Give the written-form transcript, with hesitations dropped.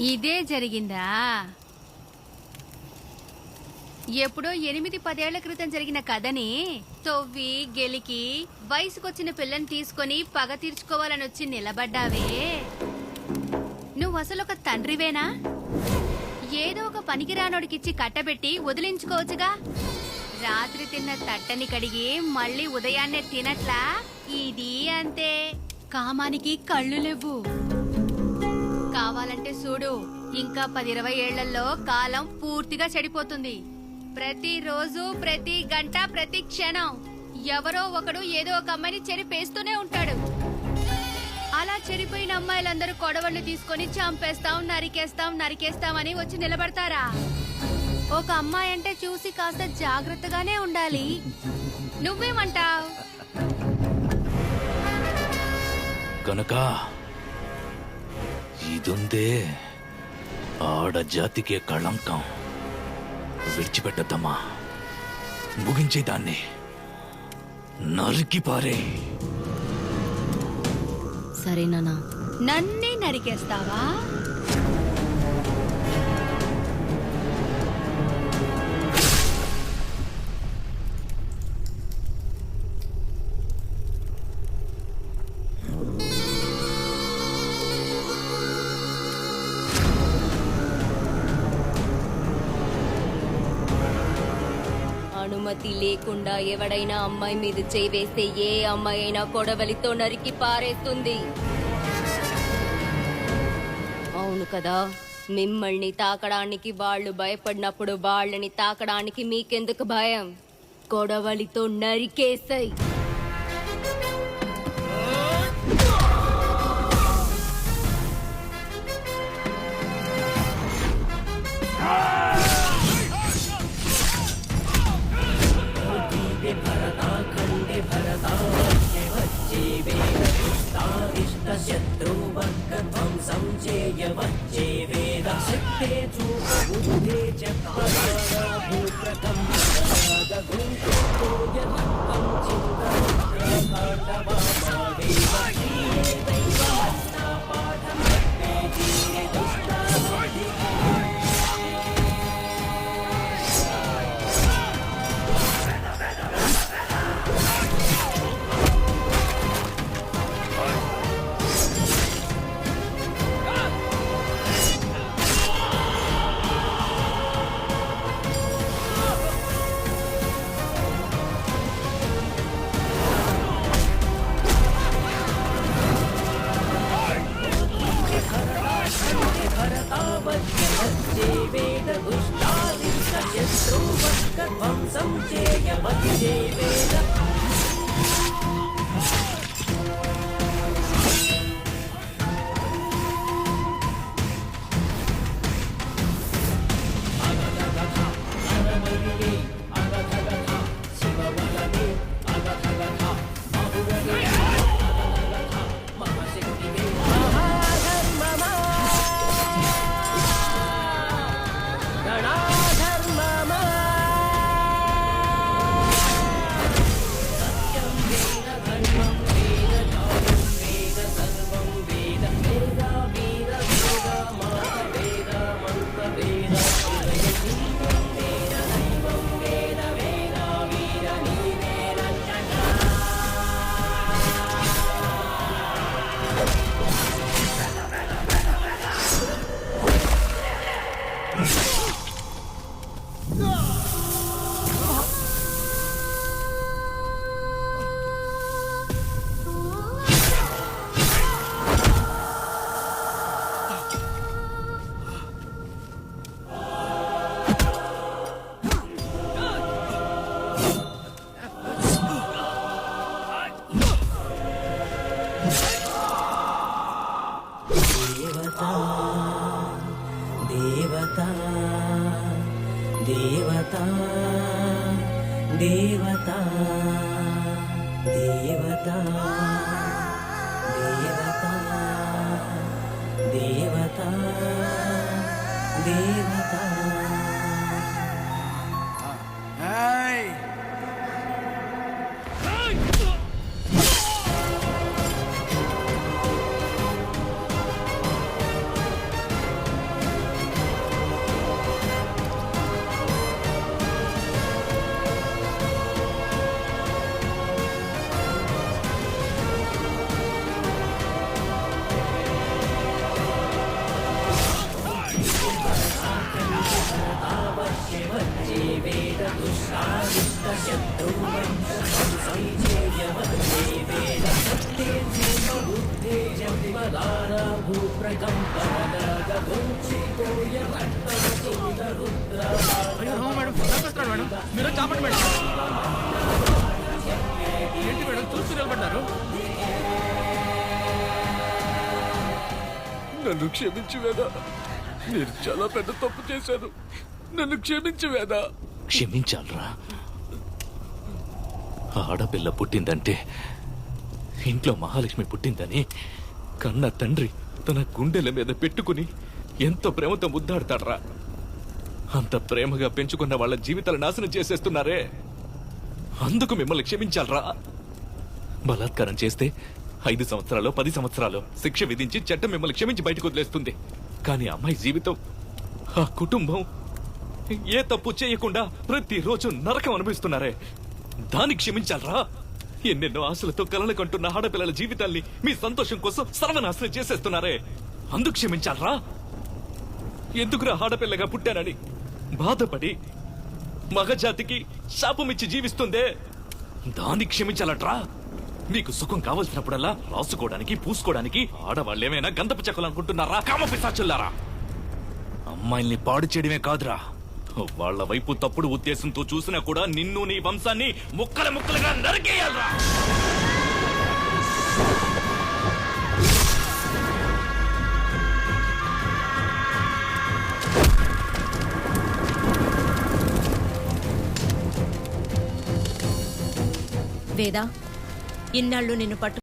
ఇదే జరిగిందా? ఎప్పుడో 8-10 ఏళ్ల క్రితం జరిగిన కథని తొవ్వి గెలికి వయసుకొచ్చిన పిల్లని తీసుకొని పగ తీర్చుకోవాలని వచ్చి నిలబడ్డావే. నువ్వు అసలు ఒక తండ్రివేనా? ఏదో ఒక పనికిరానోడికిచ్చి కట్టబెట్టి వదిలించుకోవచ్చుగా. రాత్రి తిన్న తట్టని కడిగి మళ్ళీ ఉదయాన్నే తినట్లా. ఇది అంతే. కామానికి కళ్ళు లేవు. కావాలంటే చూడు, ఇంకా 10-20 ఏళ్లలో కాలం పూర్తిగా చెడిపోతుంది. ప్రతిరోజు, ప్రతి గంట, ప్రతి క్షణం ఎవరో ఒకడు ఏదో ఒక అమ్మాయిని చెరిపేస్తూనే ఉంటాడు. అలా చెడిపోయిన అమ్మాయిలందరూ కొడవళ్ళు తీసుకొని చంపేస్తాం, నరికేస్తాం అని వచ్చి నిలబడతారా? ఒక అమ్మాయి అంటే చూసి కాస్త జాగ్రత్తగానే ఉండాలి. నువ్వేమంటావ్? కనుక ఇదుందే ఆడజాతికే కళంకం. విడిచిపెట్టద్దమ్మా, ముగించేదాన్ని నరికి పారే. సరేనా? నన్నే నరికేస్తావా? అనుమతి లేకుండా ఎవడైనా అమ్మాయి మీద చేయి వేస్తే ఏ అమ్మాయి అయినా కొడవలితో నరికి పారేస్తుంది. అవును కదా? మిమ్మల్ని తాకడానికి వాళ్ళు భయపడినప్పుడు వాళ్ళని తాకడానికి మీకెందుకు భయం? కొడవలితో నరికేసాయి. దేవతా దేవతా దేవతా దేవతా దేవతా దేవతా అయ్యో రామ మేడం చంపేస్తున్నాడు మేడం మీరు చాపండి మేడం ఏంటి మేడం చూస్తూ నిలబడ్డారు నన్ను క్షమించు వేదా, నేను చాలా పెద్ద తప్పు చేశాను. నన్ను క్షమించు వేదా. క్షమించాలరా. ఆడపిల్ల పుట్టిందంటే ఇంట్లో మహాలక్ష్మి పుట్టిందని కన్న తండ్రి తన గుండెల మీద పెట్టుకుని ఎంతో ప్రేమతో ముద్దాడతాడ్రా. అంత ప్రేమగా పెంచుకున్న వాళ్ళ జీవితాలు నాశనం చేసేస్తున్నారే. అందుకు మిమ్మల్ని క్షమించాలరా. బలాత్కారం చేస్తే 5 సంవత్సరాలు 10 సంవత్సరాలు శిక్ష విధించి చట్టం మిమ్మల్ని క్షమించి బయటకు వదిలేస్తుంది. కానీ అమ్మాయి జీవితం, ఆ కుటుంబం ఏ తప్పు చేయకుండా ప్రతిరోజు నరకం అనుభవిస్తున్నారే. దాన్ని క్షమించాలరా. ఎన్నెన్నో ఆశలతో కలలు కంటున్న ఆడపిల్లల జీవితాల్ని మీ సంతోషం కోసం సర్వనాశనం చేసేస్తున్నారే. అందుకు క్షమించాలరా. ఎందుకురా ఆడపిల్లగా పుట్టానని బాధపడి మగజాతికి శాపమిచ్చి జీవిస్తుందే, దాన్ని క్షమించాలట్రా. మీకు సుఖం కావలసినప్పుడల్లా రాసుకోవడానికి పూసుకోవడానికి ఆడవాళ్ళేమైనా గంధపు చెక్కలు అనుకుంటున్నారా? కామపిశాచులారా. అమ్మాయిల్ని పాడు చేయడమే కాదురా, వాళ్ళ వైపు తప్పుడు ఉద్దేశంతో చూసినా కూడా నిన్ను నీ వంశాన్ని ముక్కలు ముక్కలుగా నరికేయాలరా. వేదా, ఇన్నాళ్ళు నిన్ను పట్టు